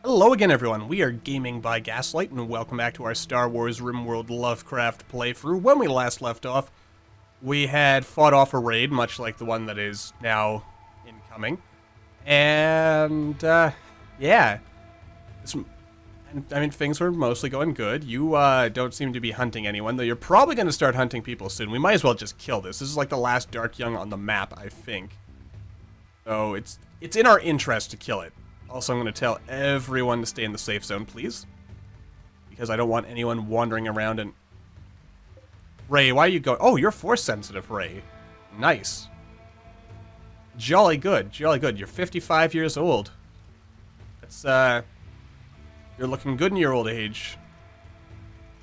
Hello again, everyone. We are Gaming by Gaslight, and welcome back to our Star Wars RimWorld Lovecraft playthrough. When we last left off, we had fought off a raid, much like the one that is now incoming. And, yeah. I mean, things were mostly going good. You, don't seem to be hunting anyone, though you're probably going to start hunting people soon. We might as well just kill this. This is like the last Dark Young on the map, I think. So, it's in our interest to kill it. Also, I'm going to tell everyone to stay in the safe zone, please. Because I don't want anyone wandering around and... Ray, why are you going... Oh, you're force sensitive, Ray. Nice. Jolly good, jolly good. You're 55 years old. That's, You're looking good in your old age.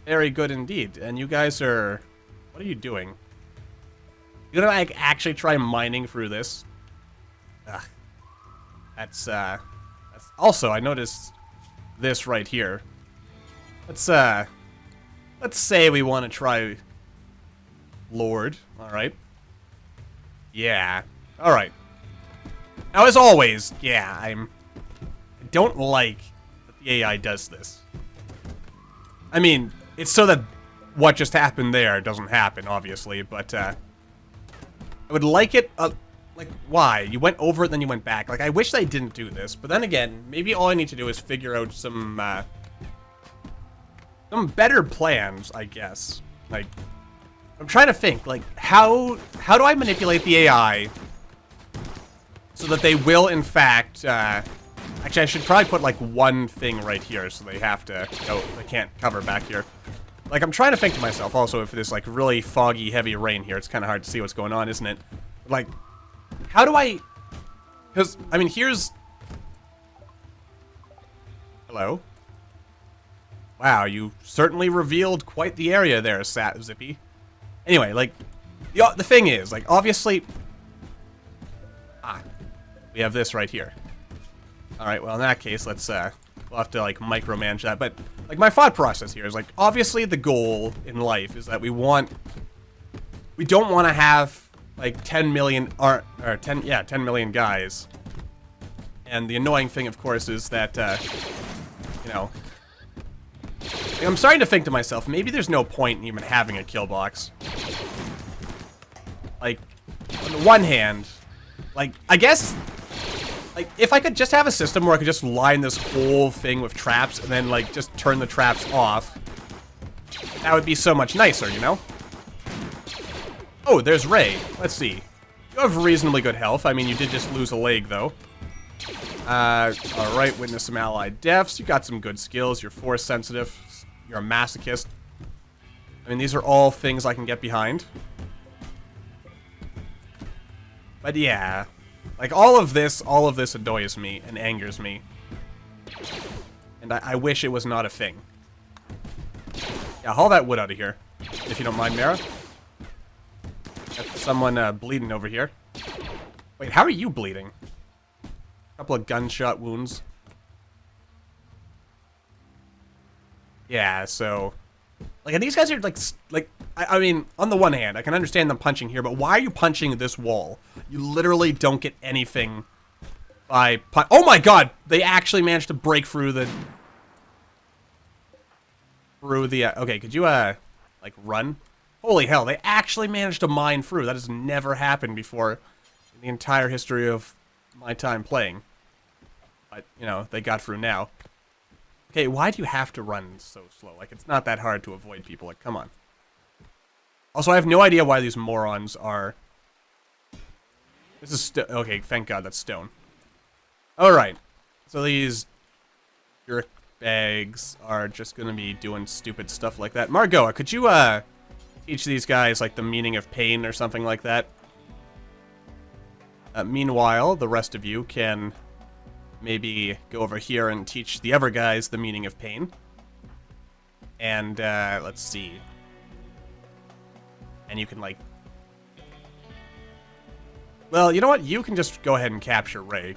Very good indeed. And you guys are... What are you doing? You're gonna, like, actually try mining through this? Ugh. That's, Also, I noticed this right here. Let's say we want to try Lord, alright? Yeah, alright. Now, as always, yeah, I don't like that the AI does this. I mean, it's so that what just happened there doesn't happen, obviously, but, I would like it, like, why? You went over it, then you went back. Like, I wish they didn't do this. But then again, maybe all I need to do is figure out some better plans, I guess. Like, I'm trying to think, like, how do I manipulate the AI so that they will, in fact, actually, I should probably put, like, one thing right here so they have to, oh, they can't cover back here. Like, I'm trying to think to myself, also, if there's, like, really foggy, heavy rain here, it's kind of hard to see what's going on, isn't it? Like... How do I... Because, I mean, here's... Hello? Wow, you certainly revealed quite the area there, Zippy. Anyway, like, the thing is, like, obviously... we have this right here. Alright, well, in that case, let's, we'll have to, like, micromanage that. But, like, my thought process here is, like, obviously the goal in life is that we don't want to have... like 10 million 10 million guys. And the annoying thing, of course, is that, you know, I'm starting to think to myself, maybe there's no point in even having a kill box. Like, on the one hand, like, I guess, like, if I could just have a system where I could just line this whole thing with traps and then, like, just turn the traps off, that would be so much nicer, you know? Oh, there's Ray. Let's see. You have reasonably good health. I mean, you did just lose a leg, though. Alright, witness some allied deaths. You got some good skills. You're force sensitive. You're a masochist. I mean, these are all things I can get behind. But yeah. Like, all of this annoys me and angers me. And I wish it was not a thing. Yeah, haul that wood out of here. If you don't mind, Mara. Got someone bleeding over here. Wait, how are you bleeding? A couple of gunshot wounds. Yeah, so... Like, and these guys are, like I mean, on the one hand, I can understand them punching here, but why are you punching this wall? You literally don't get anything by... Oh my god! They actually managed to break through the... okay, could you, like, run? Holy hell, they actually managed to mine through. That has never happened before in the entire history of my time playing. But, you know, they got through now. Okay, why do you have to run so slow? Like, it's not that hard to avoid people. Like, come on. Also, I have no idea why these morons are... This is okay, thank God that's stone. Alright. So these jerk bags are just gonna be doing stupid stuff like that. Margot, could you, teach these guys, like, the meaning of pain or something like that. Meanwhile, the rest of you can maybe go over here and teach the other guys the meaning of pain. And, let's see. And you can, like... Well, you know what? You can just go ahead and capture Ray.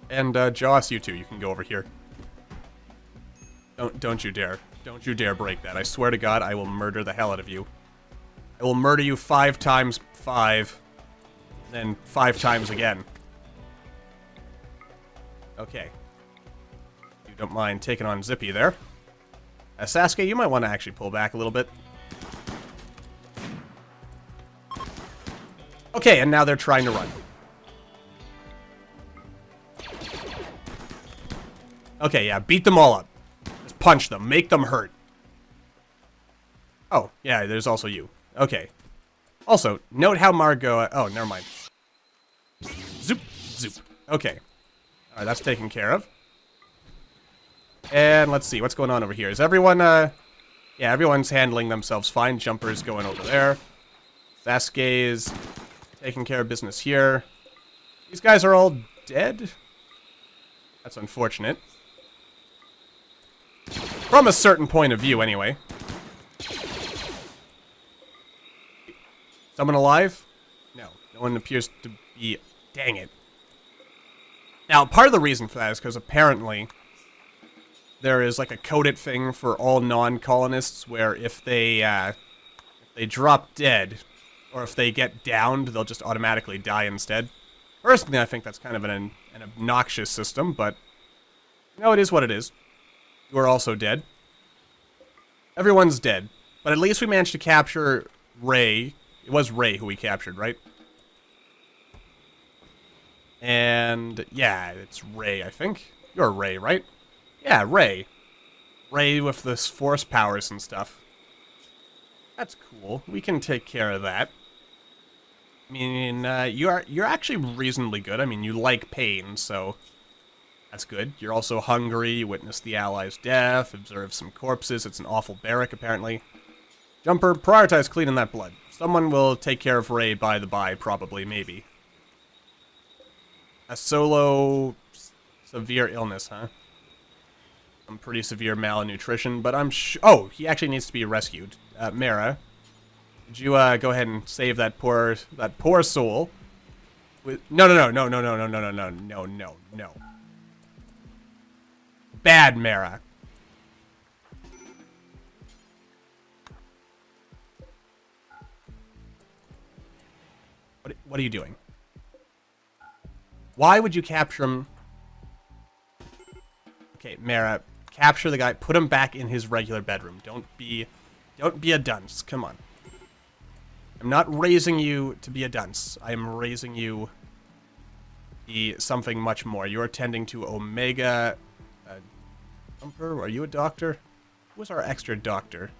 And, Joss, you two, you can go over here. Don't you dare. Don't you dare break that. I swear to God, I will murder the hell out of you. I will murder you 5 times 5, then 5 times again. Okay. You don't mind taking on Zippy there. Sasuke, you might want to actually pull back a little bit. Okay, and now they're trying to run. Okay, yeah, beat them all up. Just punch them, make them hurt. Oh, yeah, there's also you. Okay. Also, note how Margot... oh, never mind. Zoop, zoop. Okay. Alright, that's taken care of. And let's see, what's going on over here? Is everyone, yeah, everyone's handling themselves fine. Jumper's going over there. Sasuke is taking care of business here. These guys are all dead? That's unfortunate. From a certain point of view, anyway. Someone alive? No. No one appears to be... Dang it. Now, part of the reason for that is because apparently there is like a coded thing for all non-colonists where if they drop dead, or if they get downed, they'll just automatically die instead. Personally, I think that's kind of an obnoxious system, but no, it is what it is. You are also dead. Everyone's dead. But at least we managed to capture Ray. It was Ray who we captured, right? And, yeah, it's Ray, I think. You're Ray, right? Yeah, Ray. Ray with this force powers and stuff. That's cool. We can take care of that. I mean, you're actually reasonably good. I mean, you like pain, so that's good. You're also hungry. You witnessed the Allies' death, observed some corpses. It's an awful barrack, apparently. Jumper, prioritize cleaning that blood. Someone will take care of Ray by the by, probably, maybe. A solo severe illness, huh? Some pretty severe malnutrition, but I'm oh, he actually needs to be rescued. Mara, would you go ahead and save that poor soul? No. Bad Mara. What are you doing? Why would you capture him? Okay, Mara, capture the guy. Put him back in his regular bedroom. Don't be a dunce. Come on. I'm not raising you to be a dunce. I am raising you to be something much more. You're attending to Omega. Jumper, are you a doctor? Who's our extra doctor?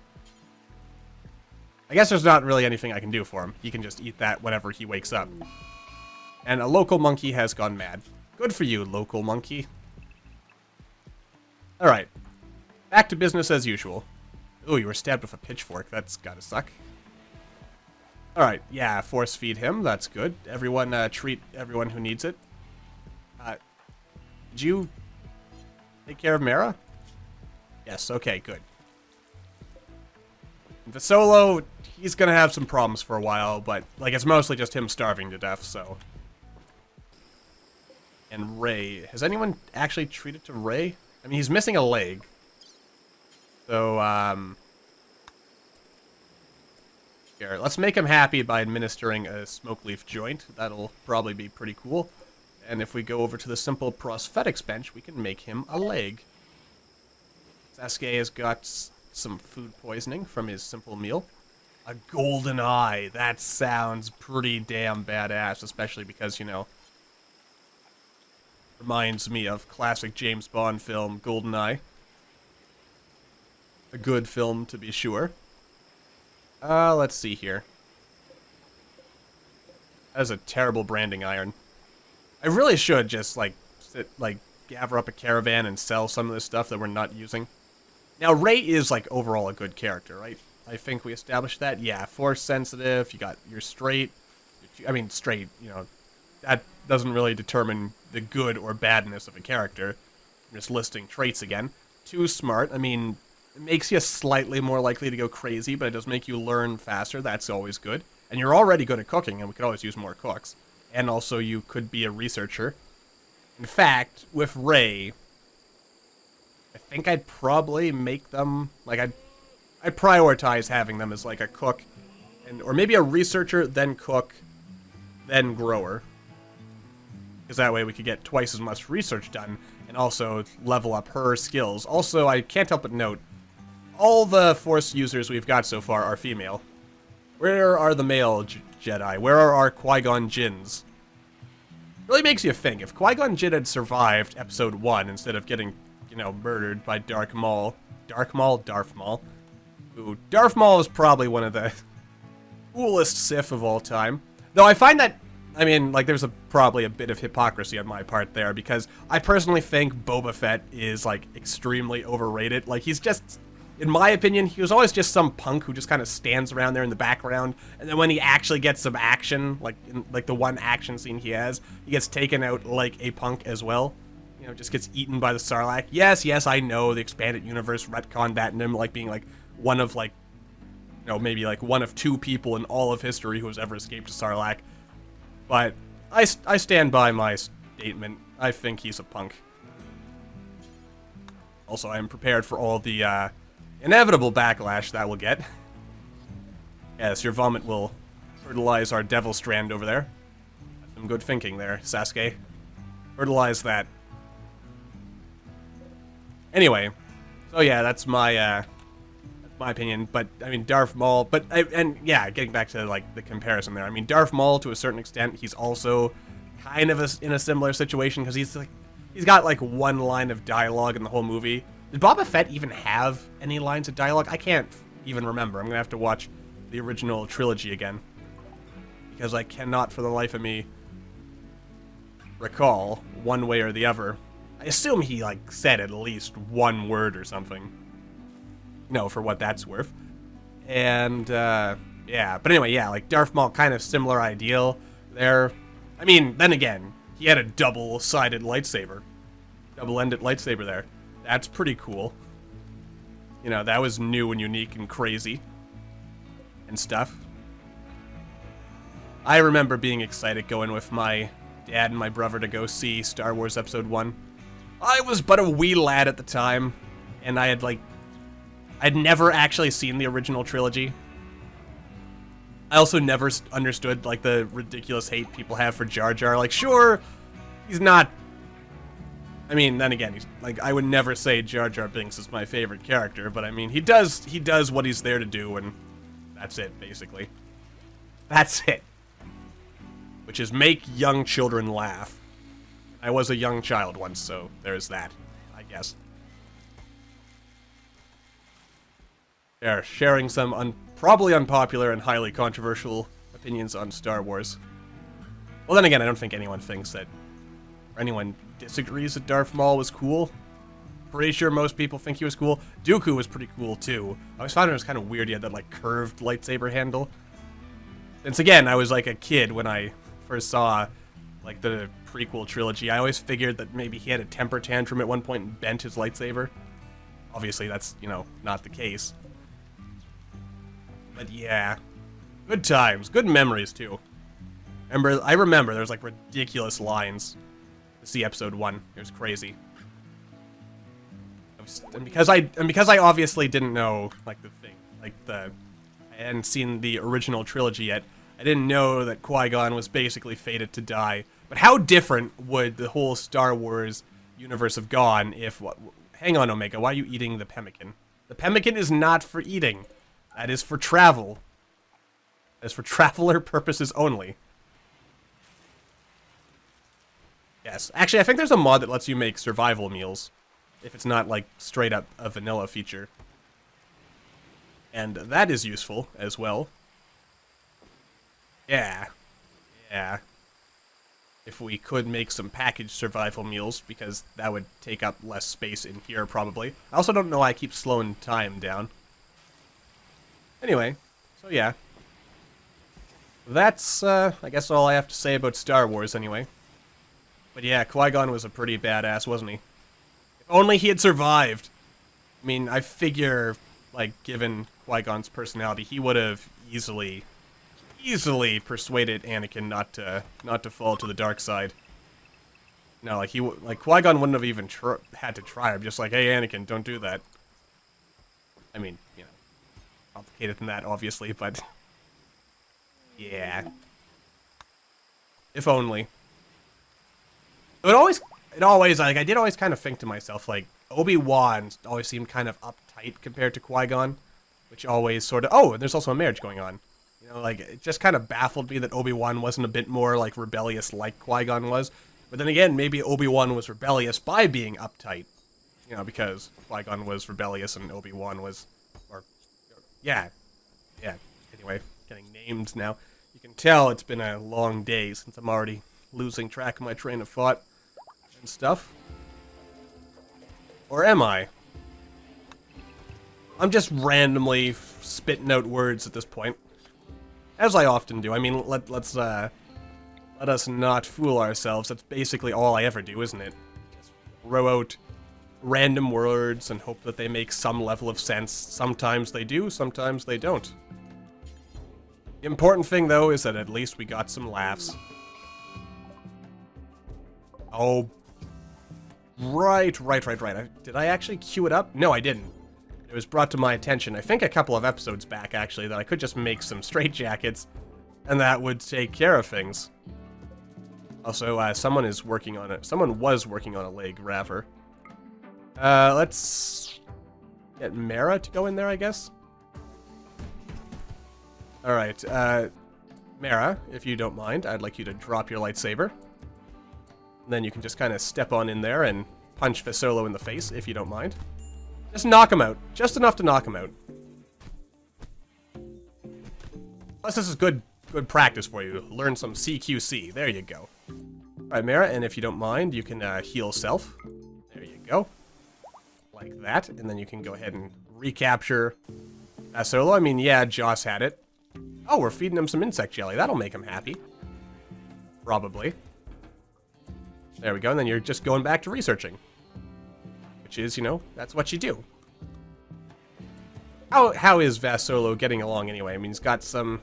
I guess there's not really anything I can do for him. He can just eat that whenever he wakes up. And a local monkey has gone mad. Good for you, local monkey. Alright. Back to business as usual. Ooh, you were stabbed with a pitchfork. That's gotta suck. Alright, yeah, force feed him. That's good. Everyone, treat everyone who needs it. Did you take care of Mara? Yes, okay, good. The solo, he's gonna have some problems for a while, but, like, it's mostly just him starving to death, so... And Ray. Has anyone actually treated to Ray? I mean, he's missing a leg. So, here, let's make him happy by administering a smoke leaf joint. That'll probably be pretty cool. And if we go over to the simple prosthetics bench, we can make him a leg. Sasuke has got some food poisoning from his simple meal. A golden eye. That sounds pretty damn badass, especially because, you know, reminds me of classic James Bond film, GoldenEye. A good film, to be sure. Let's see here. That is a terrible branding iron. I really should just, like, gather up a caravan and sell some of this stuff that we're not using. Now, Ray is, like, overall a good character, right? I think we established that. Yeah, force sensitive, you're straight. I mean, straight, you know, that doesn't really determine the good or badness of a character. I'm just listing traits again. Too smart. I mean, it makes you slightly more likely to go crazy, but it does make you learn faster. That's always good. And you're already good at cooking, and we could always use more cooks. And also, you could be a researcher. In fact, with Ray, I think I'd probably make them, like, I'd prioritize having them as, like, a cook, or maybe a researcher, then cook, then grower. because that way we could get twice as much research done and also level up her skills. Also, I can't help but note, all the Force users we've got so far are female. Where are the male Jedi? Where are our Qui-Gon Jinns? Really makes you think. If Qui-Gon Jinn had survived Episode 1 instead of getting, you know, murdered by Darth Maul. Darth Maul? Ooh, Darth Maul is probably one of the coolest Sith of all time. Though I find that, I mean, like, there's probably a bit of hypocrisy on my part there, because I personally think Boba Fett is, like, extremely overrated. Like, he's just, in my opinion, he was always just some punk who just kind of stands around there in the background, and then when he actually gets some action, like, in, like, the one action scene he has, he gets taken out like a punk as well. You know, just gets eaten by the Sarlacc. Yes, I know the expanded universe retconned that in him, like, being, like, one of, like, you know, maybe, like, one of 2 people in all of history who has ever escaped a Sarlacc. But I stand by my statement. I think he's a punk. Also, I am prepared for all the inevitable backlash that we'll get. Yes, your vomit will fertilize our devil strand over there. Some good thinking there, Sasuke. Fertilize that. Anyway, so yeah, that's my opinion, but, I mean, Darth Maul, but, and, yeah, getting back to, like, the comparison there, I mean, Darth Maul, to a certain extent, he's also kind of in a similar situation, because he's got, like, one line of dialogue in the whole movie. Did Boba Fett even have any lines of dialogue? I can't even remember. I'm gonna have to watch the original trilogy again, because I cannot, for the life of me, recall one way or the other. I assume he, like, said at least one word or something. No, for what that's worth. And, yeah. But anyway, yeah, like, Darth Maul, kind of similar ideal there. I mean, then again, he had a double-sided lightsaber. Double-ended lightsaber there. That's pretty cool. You know, that was new and unique and crazy. And stuff. I remember being excited going with my dad and my brother to go see Star Wars Episode 1. I was but a wee lad at the time, and I had, like, I'd never actually seen the original trilogy. I also never understood, like, the ridiculous hate people have for Jar Jar. Like, sure, he's not... I mean, then again, he's, like, I would never say Jar Jar Binks is my favorite character, but I mean, he does what he's there to do, and that's it, basically. That's it. Which is make young children laugh. I was a young child once, so there's that, I guess. They're sharing some probably unpopular and highly controversial opinions on Star Wars. Well, then again, I don't think anyone thinks that... or anyone disagrees that Darth Maul was cool. Pretty sure most people think he was cool. Dooku was pretty cool, too. I always found it was kind of weird he had that, like, curved lightsaber handle. Since, again, I was, like, a kid when I first saw, like, the prequel trilogy. I always figured that maybe he had a temper tantrum at one point and bent his lightsaber. Obviously, that's, you know, not the case. But yeah, good times, good memories too. I remember there was like ridiculous lines to see Episode 1. It was crazy. And because I obviously didn't know like the thing, like I hadn't seen the original trilogy yet. I didn't know that Qui-Gon was basically fated to die. But how different would the whole Star Wars universe have gone if... Hang on, Omega, why are you eating the pemmican? The pemmican is not for eating. That is for travel. That is for traveler purposes only. Yes. Actually, I think there's a mod that lets you make survival meals. If it's not, like, straight up a vanilla feature. And that is useful as well. Yeah. Yeah. If we could make some packaged survival meals, because that would take up less space in here, probably. I also don't know why I keep slowing time down. Anyway, so yeah. That's, I guess all I have to say about Star Wars, anyway. But yeah, Qui-Gon was a pretty badass, wasn't he? If only he had survived! I mean, I figure, like, given Qui-Gon's personality, he would have easily persuaded Anakin not to fall to the dark side. No, like, Qui-Gon wouldn't have even had to try. I'm just like, hey, Anakin, don't do that. I mean, you know. Complicated than that, obviously, but yeah. If only. It always, like, I did always kind of think to myself, like, Obi-Wan always seemed kind of uptight compared to Qui-Gon, which always sort of, oh, and there's also a marriage going on. You know, like, it just kind of baffled me that Obi-Wan wasn't a bit more, like, rebellious like Qui-Gon was. But then again, maybe Obi-Wan was rebellious by being uptight. You know, because Qui-Gon was rebellious and Obi-Wan was, yeah. Anyway, getting named now. You can tell it's been a long day since I'm already losing track of my train of thought and stuff. Or am I? I'm just randomly spitting out words at this point. As I often do. I mean, let us not fool ourselves. That's basically all I ever do, isn't it? Just throw out random words and hope that they make some level of sense. Sometimes they do, sometimes they don't. The important thing, though, is that at least we got some laughs. Oh. Right. Did I actually queue it up? No, I didn't. It was brought to my attention, I think a couple of episodes back, actually, that I could just make some straitjackets, and that would take care of things. Also, someone is working on it. Someone was working on a leg raver. Let's get Mara to go in there, I guess. Alright, Mara, if you don't mind, I'd like you to drop your lightsaber. And then you can just kind of step on in there and punch Vasolo in the face, if you don't mind. Just knock him out. Just enough to knock him out. Plus, this is good practice for you. Learn some CQC. There you go. Alright, Mara, and if you don't mind, you can heal self. There you go. Like that. And then you can go ahead and recapture Vasolo. I mean, yeah, Joss had it. Oh, we're feeding him some insect jelly. That'll make him happy. Probably. There we go. And then you're just going back to researching. Which is, you know, that's what you do. How is Vasolo getting along anyway? I mean, he's got some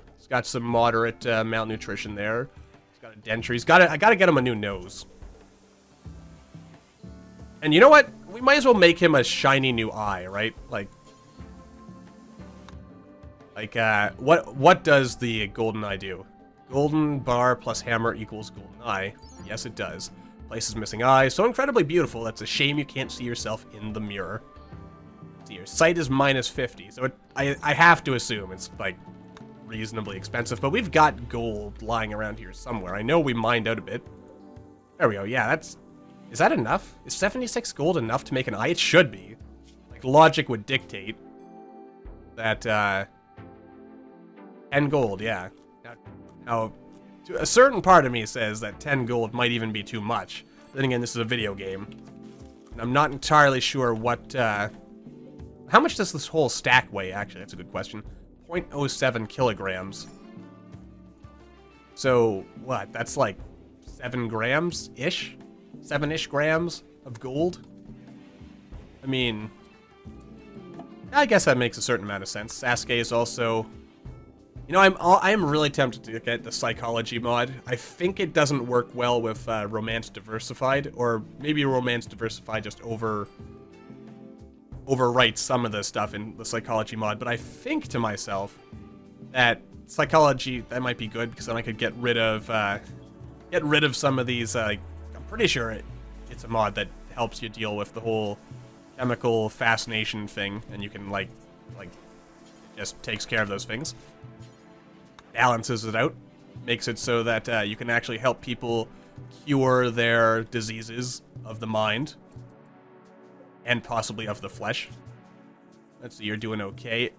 moderate malnutrition there. He's got a denture. I gotta get him a new nose. And you know what? We might as well make him a shiny new eye, right? Like, what does the golden eye do? Golden bar plus hammer equals golden eye. Yes, it does. Places missing eye. So incredibly beautiful. That's a shame you can't see yourself in the mirror. See, your sight is minus 50. So I have to assume it's, like, reasonably expensive. But we've got gold lying around here somewhere. I know we mined out a bit. There we go. Yeah, that's... Is that enough? Is 76 gold enough to make an eye? It should be. Like, logic would dictate that, 10 gold, yeah. Now, a certain part of me says that 10 gold might even be too much. But then again, this is a video game. And I'm not entirely sure what, how much does this whole stack weigh, actually? That's a good question. 0.07 kilograms. So, what? That's like 7 grams-ish? 7-ish grams of gold? I mean, I guess that makes a certain amount of sense. Sasuke is also... You know, I'm really tempted to get the psychology mod. I think it doesn't work well with Romance Diversified, or maybe Romance Diversified just overwrites some of the stuff in the psychology mod. But I think to myself that psychology, that might be good, because then I could get rid of some of these. I'm pretty sure it's a mod that helps you deal with the whole chemical fascination thing, and you can like just takes care of those things. Balances it out, makes it so that you can actually help people cure their diseases of the mind and possibly of the flesh. Let's see, you're doing okay.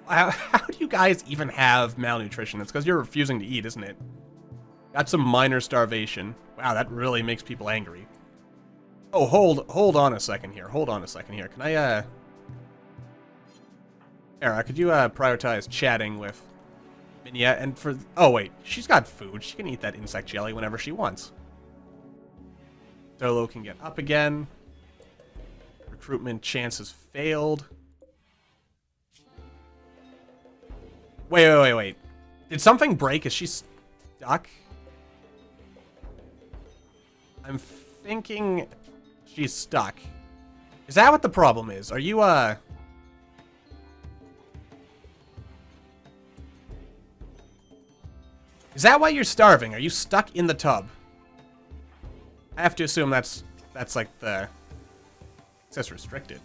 How do you guys even have malnutrition? It's because you're refusing to eat, isn't it? Got some minor starvation. Wow, that really makes people angry. Oh, hold on a second here. Hold on a second here. Can I, Era, could you prioritize chatting with Minya, and for... Oh, wait. She's got food. She can eat that insect jelly whenever she wants. Solo can get up again. Recruitment chances failed. Wait. Did something break? Is she stuck? I'm thinking she's stuck. Is that what the problem is? Are you, Is that why you're starving? Are you stuck in the tub? I have to assume that's like the... It says restricted.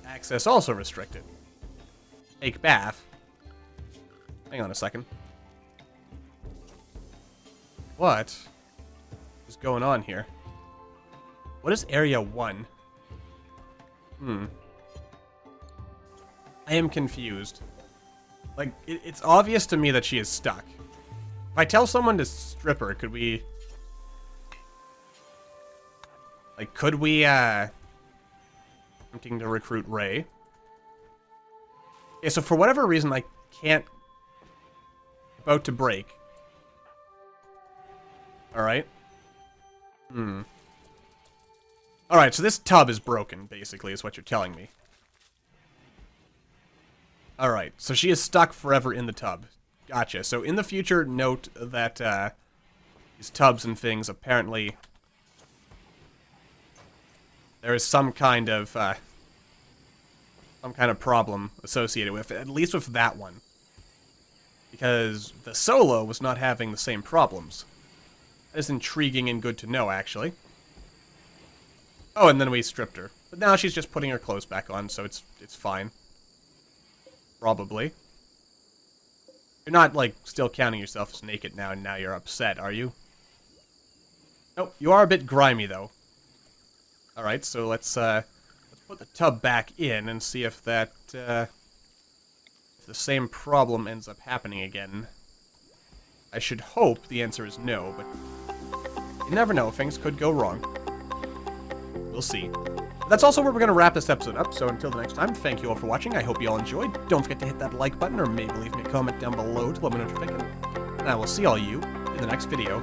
Access also restricted. Take bath. Hang on a second. What is going on here? What is Area 1? I am confused. Like, it's obvious to me that she is stuck. If I tell someone to strip her, could we... Like, could we, attempting to recruit Ray. Okay, so for whatever reason, I can't... About to break. Alright. Alright, so this tub is broken, basically, is what you're telling me. Alright, so she is stuck forever in the tub. Gotcha. So in the future, note that these tubs and things, apparently, there is some kind of problem associated with it, at least with that one. Because the Solo was not having the same problems. That is intriguing and good to know, actually. Oh, and then we stripped her. But now she's just putting her clothes back on, so it's fine. Probably. You're not, like, still counting yourself as naked now, and now you're upset, are you? Nope, you are a bit grimy, though. Alright, so let's put the tub back in and see if that, if the same problem ends up happening again. I should hope the answer is no, but you never know, things could go wrong. We'll see. That's also where we're going to wrap this episode up, so until the next time, thank you all for watching, I hope you all enjoyed. Don't forget to hit that like button, or maybe leave me a comment down below to let me know what you're thinking. And I will see all you in the next video.